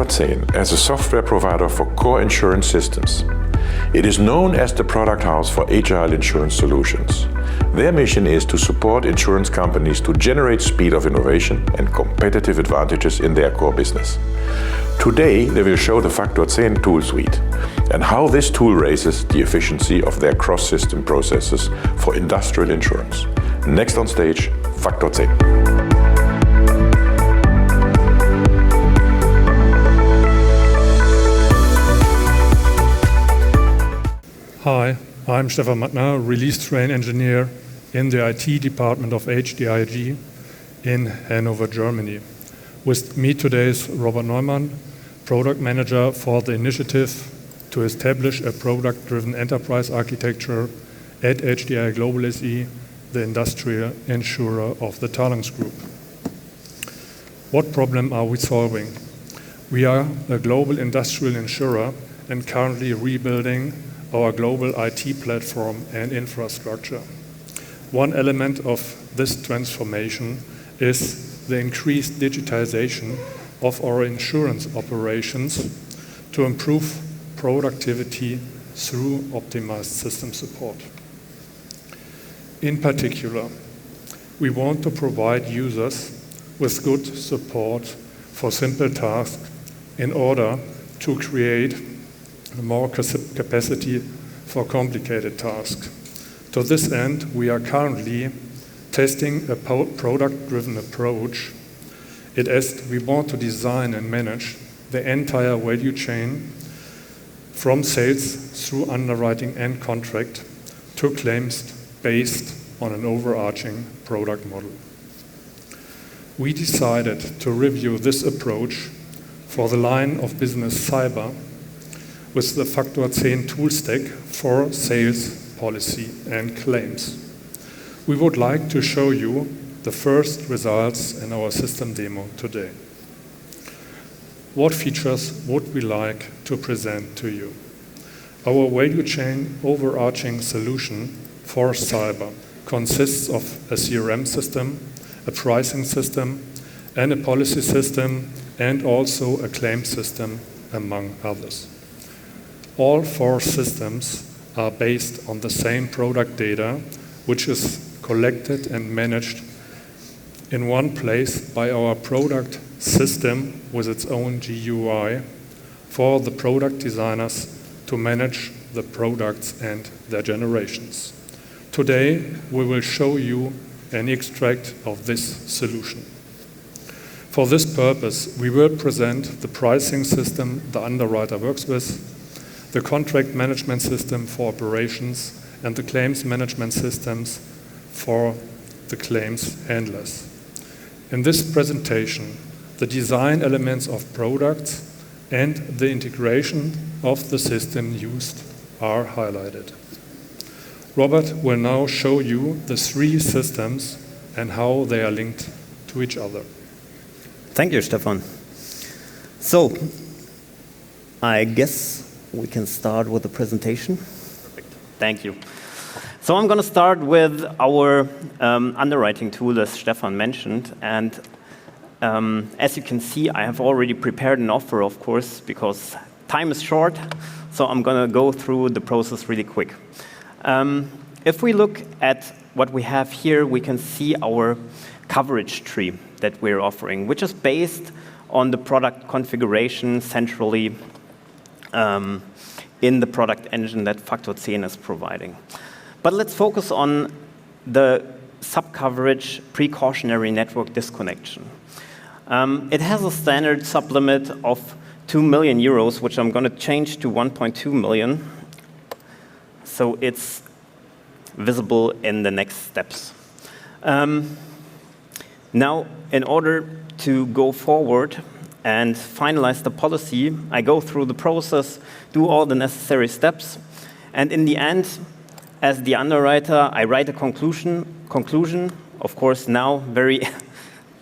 FaktorZehn as a software provider for core insurance systems. It is known as the product house for agile insurance solutions. Their mission is to support insurance companies to generate speed of innovation and competitive advantages in their core business. Today, they will show the FaktorZehn tool suite and how this tool raises the efficiency of their cross-system processes for industrial insurance. Next on stage, FaktorZehn. Hi, I'm Stefan Mattner, Release Train Engineer in the IT department of HDI in Hanover, Germany. With me today is Robert Neumann, Product Manager for the initiative to establish a product-driven enterprise architecture at HDI Global SE, the industrial insurer of the Talanx Group. What problem are we solving? We are a global industrial insurer and currently rebuilding our global IT platform and infrastructure. One element of this transformation is the increased digitization of our insurance operations to improve productivity through optimized system support. In particular, we want to provide users with good support for simple tasks in order to create more capacity for complicated tasks. To this end, we are currently testing a product-driven approach. It is we want to design and manage the entire value chain from sales through underwriting and contract to claims based on an overarching product model. We decided to review this approach for the line of business cyber with the FaktorZehn tool stack for sales, policy, and claims. We would like to show you the first results in our system demo today. What features would we like to present to you? Our value chain overarching solution for cyber consists of a CRM system, a pricing system, and a policy system, and also a claim system, among others. All four systems are based on the same product data, which is collected and managed in one place by our product system with its own GUI for the product designers to manage the products and their generations. Today, we will show you an extract of this solution. For this purpose, we will present the pricing system the underwriter works with, the contract management system for operations, and the claims management systems for the claims handlers. In this presentation, the design elements of products and the integration of the system used are highlighted. Robert will now show you the three systems and how they are linked to each other. Thank you, Stefan. So, I guess we can start with the presentation. Perfect. Thank you. So I'm going to start with our underwriting tool, as Stefan mentioned. And as you can see, I have already prepared an offer, of course, because time is short. So I'm going to go through the process really quick. If we look at what we have here, we can see our coverage tree that we're offering, which is based on the product configuration centrally in the product engine that FaktorZehn is providing. But let's focus on the sub-coverage precautionary network disconnection. It has a standard sublimit of 2 million euros, which I'm going to change to 1.2 million. So it's visible in the next steps. Now, in order to go forward and finalize the policy, I go through the process, do all the necessary steps, and in the end, as the underwriter, I write a conclusion, of course now very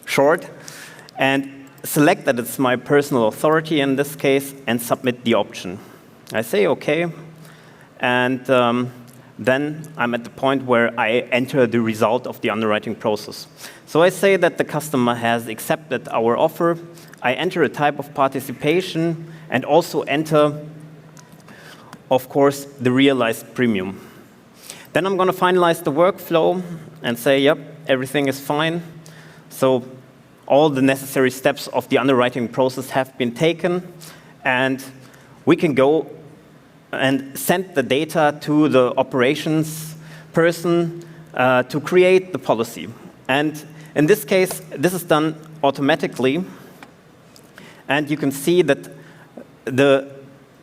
short, and select that it's my personal authority in this case, and submit the option. I say okay, and then I'm at the point where I enter the result of the underwriting process. So I say that the customer has accepted our offer. I enter a type of participation and also enter, of course, the realized premium. Then I'm going to finalize the workflow and say, yep, everything is fine. So all the necessary steps of the underwriting process have been taken, and we can go and send the data to the operations person to create the policy. And in this case, this is done automatically. And you can see that the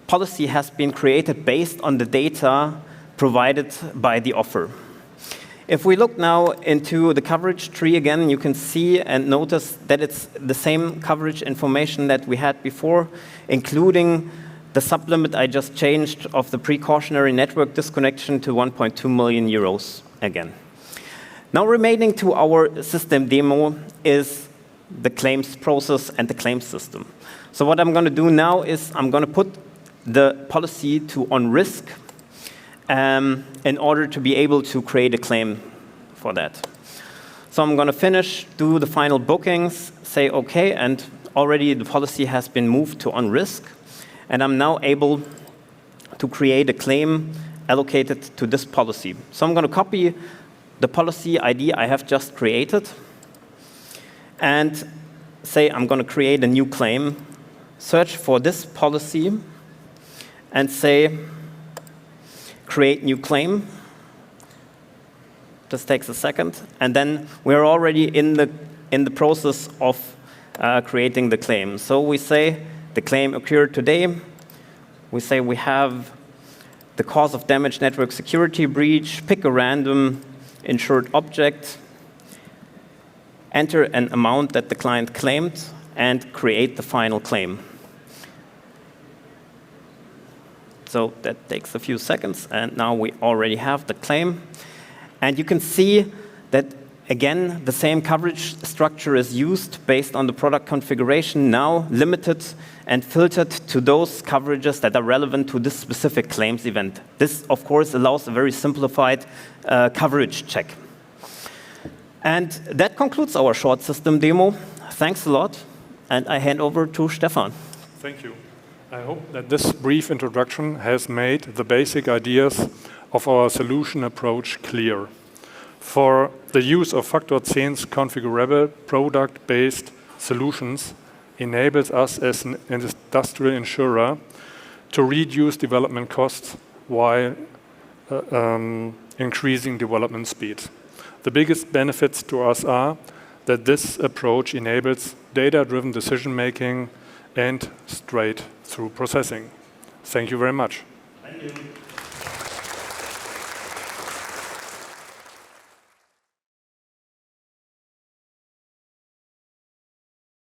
policy has been created based on the data provided by the offer. If we look now into the coverage tree again, you can see and notice that it's the same coverage information that we had before, including the sublimit I just changed of the precautionary network disconnection to 1.2 million euros again. Now remaining to our system demo is the claims process and the claims system. So what I'm going to do now is I'm going to put the policy to on risk in order to be able to create a claim for that. So I'm going to finish, do the final bookings, say OK, and already the policy has been moved to on risk. And I'm now able to create a claim allocated to this policy. So I'm going to copy the policy ID I have just created and say I'm going to create a new claim, search for this policy, and say create new claim. Just takes a second. And then we're already in the process of creating the claim. So we say the claim occurred today. We say we have the cause of damage network security breach, pick a random insured object, enter an amount that the client claimed, and create the final claim. So that takes a few seconds, and now we already have the claim. And you can see that, again, the same coverage structure is used based on the product configuration, now limited and filtered to those coverages that are relevant to this specific claims event. This, of course, allows a very simplified coverage check. And that concludes our short system demo. Thanks a lot, and I hand over to Stefan. Thank you. I hope that this brief introduction has made the basic ideas of our solution approach clear. For the use of FaktorZehn's configurable product-based solutions enables us as an industrial insurer to reduce development costs while increasing development speed. The biggest benefits to us are that this approach enables data-driven decision-making and straight-through processing. Thank you very much. Thank you.